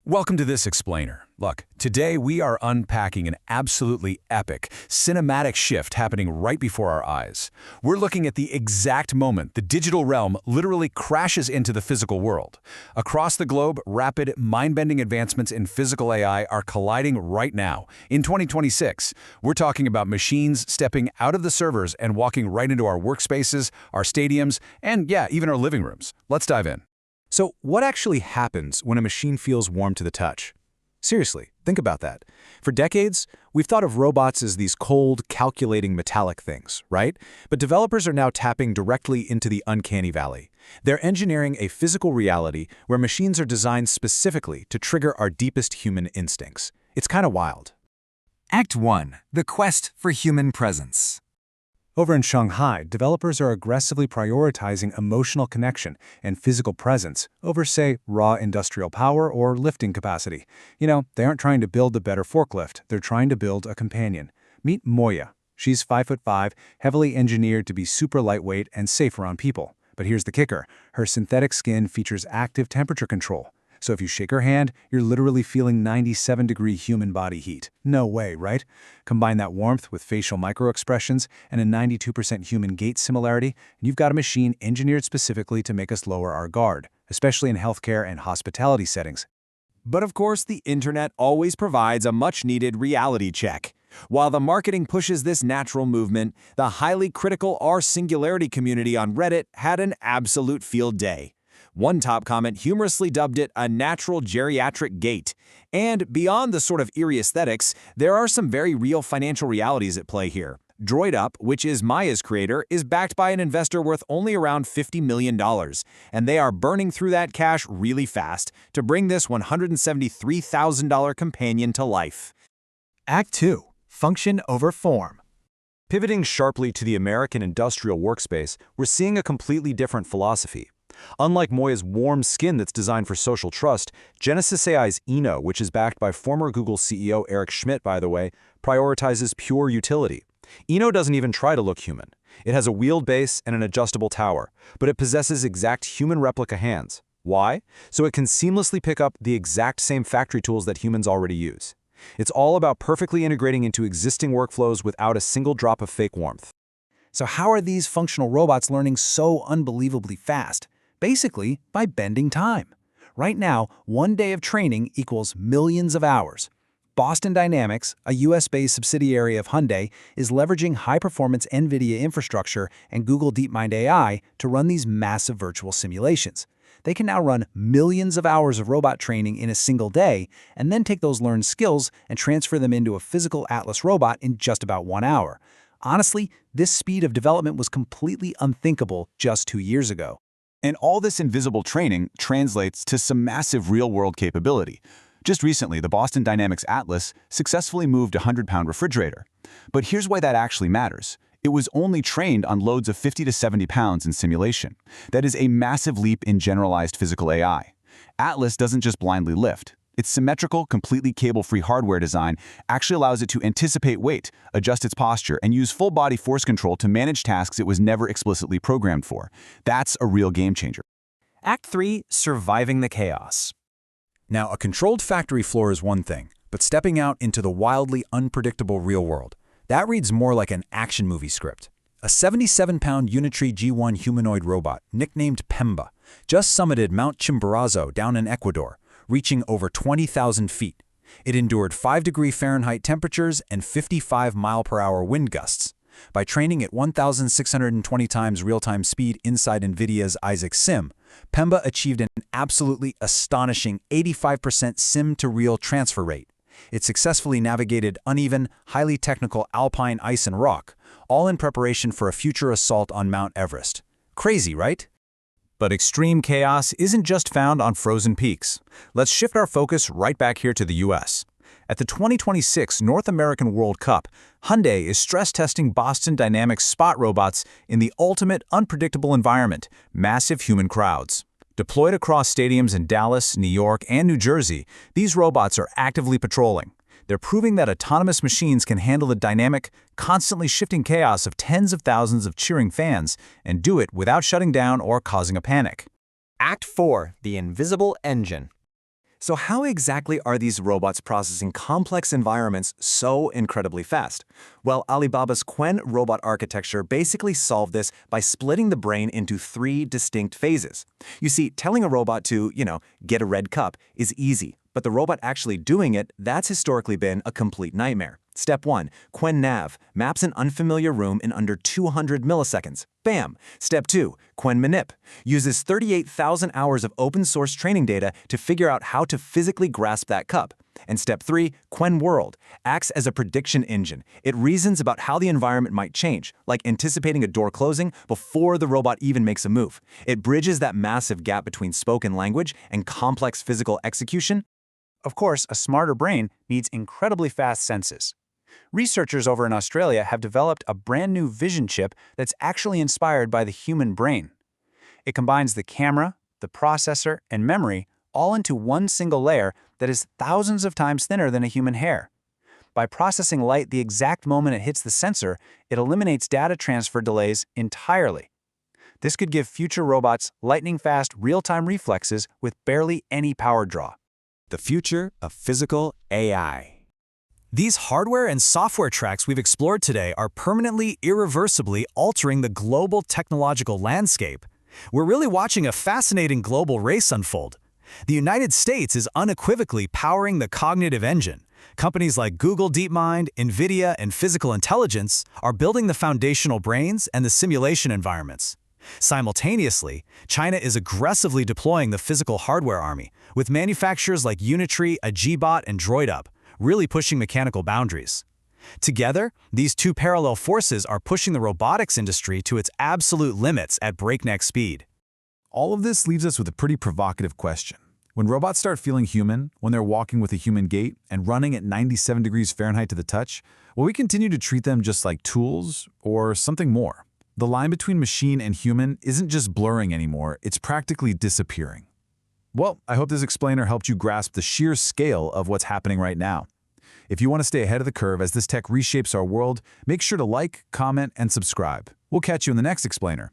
Welcome to this explainer. Look, today we are unpacking an absolutely epic, cinematic shift happening right before our eyes. We're looking at the exact moment the digital realm literally crashes into the physical world. Across the globe, rapid, mind-bending advancements in physical AI are colliding right now. In 2026, we're talking about machines stepping out of the servers and walking right into our workspaces, our stadiums, and yeah, even our living rooms. Let's dive in. So what actually happens when a machine feels warm to the touch? Seriously, think about that. For decades, we've thought of robots as these cold, calculating metallic things, right? But developers are now tapping directly into the uncanny valley. They're engineering a physical reality where machines are designed specifically to trigger our deepest human instincts. It's kind of wild. Act 1. The Quest for Human Presence. Over in Shanghai, developers are aggressively prioritizing emotional connection and physical presence over, say, raw industrial power or lifting capacity. They aren't trying to build a better forklift, they're trying to build a companion. Meet Moya. She's 5'5", heavily engineered to be super lightweight and safe around people. But here's the kicker. Her synthetic skin features active temperature control. So if you shake her hand, you're literally feeling 97-degree human body heat. No way, right? Combine that warmth with facial microexpressions and a 92% human gait similarity, and you've got a machine engineered specifically to make us lower our guard, especially in healthcare and hospitality settings. But of course, the internet always provides a much-needed reality check. While the marketing pushes this natural movement, the highly critical R-Singularity community on Reddit had an absolute field day. One top comment humorously dubbed it a natural geriatric gait. And beyond the sort of eerie aesthetics, there are some very real financial realities at play here. Droidup, which is Moya's creator, is backed by an investor worth only around $50 million, and they are burning through that cash really fast to bring this $173,000 companion to life. Act 2. Function over form. Pivoting sharply to the American industrial workspace, we're seeing a completely different philosophy. Unlike Moya's warm skin that's designed for social trust, Genesis AI's Eno, which is backed by former Google CEO Eric Schmidt, by the way, prioritizes pure utility. Eno doesn't even try to look human. It has a wheeled base and an adjustable tower, but it possesses exact human replica hands. Why? So it can seamlessly pick up the exact same factory tools that humans already use. It's all about perfectly integrating into existing workflows without a single drop of fake warmth. So how are these functional robots learning so unbelievably fast? Basically, by bending time. Right now, 1 day of training equals millions of hours. Boston Dynamics, a US-based subsidiary of Hyundai, is leveraging high-performance NVIDIA infrastructure and Google DeepMind AI to run these massive virtual simulations. They can now run millions of hours of robot training in a single day and then take those learned skills and transfer them into a physical Atlas robot in just about 1 hour. Honestly, this speed of development was completely unthinkable just 2 years ago. And all this invisible training translates to some massive real-world capability. Just recently, the Boston Dynamics Atlas successfully moved a 100-pound refrigerator. But here's why that actually matters. It was only trained on loads of 50 to 70 pounds in simulation. That is a massive leap in generalized physical AI. Atlas doesn't just blindly lift. Its symmetrical, completely cable-free hardware design actually allows it to anticipate weight, adjust its posture, and use full-body force control to manage tasks it was never explicitly programmed for. That's a real game-changer. Act 3. Surviving the chaos. Now, a controlled factory floor is one thing, but stepping out into the wildly unpredictable real world, that reads more like an action movie script. A 77-pound Unitree G1 humanoid robot, nicknamed Pemba, just summited Mount Chimborazo down in Ecuador, reaching over 20,000 feet. It endured 5-degree Fahrenheit temperatures and 55-mile-per-hour wind gusts. By training at 1,620 times real-time speed inside NVIDIA's Isaac Sim, Pemba achieved an absolutely astonishing 85% sim-to-real transfer rate. It successfully navigated uneven, highly technical alpine ice and rock, all in preparation for a future assault on Mount Everest. Crazy, right? But extreme chaos isn't just found on frozen peaks. Let's shift our focus right back here to the US. At the 2026 North American World Cup, Hyundai is stress-testing Boston Dynamics spot robots in the ultimate unpredictable environment, massive human crowds. Deployed across stadiums in Dallas, New York, and New Jersey, these robots are actively patrolling. They're proving that autonomous machines can handle the dynamic, constantly shifting chaos of tens of thousands of cheering fans and do it without shutting down or causing a panic. Act 4. The Invisible Engine. So how exactly are these robots processing complex environments so incredibly fast? Well, Alibaba's Qwen robot architecture basically solved this by splitting the brain into 3 distinct phases. You see, telling a robot to, get a red cup is easy, but the robot actually doing it, that's historically been a complete nightmare. Step 1. Qwen Nav maps an unfamiliar room in under 200 milliseconds. Bam! Step 2. Qwen Manip uses 38,000 hours of open-source training data to figure out how to physically grasp that cup. And Step 3. Qwen World acts as a prediction engine. It reasons about how the environment might change, like anticipating a door closing before the robot even makes a move. It bridges that massive gap between spoken language and complex physical execution. Of course, a smarter brain needs incredibly fast senses. Researchers over in Australia have developed a brand new vision chip that's actually inspired by the human brain. It combines the camera, the processor, and memory all into one single layer that is thousands of times thinner than a human hair. By processing light the exact moment it hits the sensor, it eliminates data transfer delays entirely. This could give future robots lightning-fast, real-time reflexes with barely any power draw. The future of physical AI. These hardware and software tracks we've explored today are permanently, irreversibly altering the global technological landscape. We're really watching a fascinating global race unfold. The United States is unequivocally powering the cognitive engine. Companies like Google DeepMind, NVIDIA, and Physical Intelligence are building the foundational brains and the simulation environments. Simultaneously, China is aggressively deploying the physical hardware army, with manufacturers like Unitree, Agibot, and Droidup really pushing mechanical boundaries. Together, these two parallel forces are pushing the robotics industry to its absolute limits at breakneck speed. All of this leaves us with a pretty provocative question. When robots start feeling human, when they're walking with a human gait and running at 97 degrees Fahrenheit to the touch, will we continue to treat them just like tools or something more? The line between machine and human isn't just blurring anymore, it's practically disappearing. Well, I hope this explainer helped you grasp the sheer scale of what's happening right now. If you want to stay ahead of the curve as this tech reshapes our world, make sure to like, comment, and subscribe. We'll catch you in the next explainer.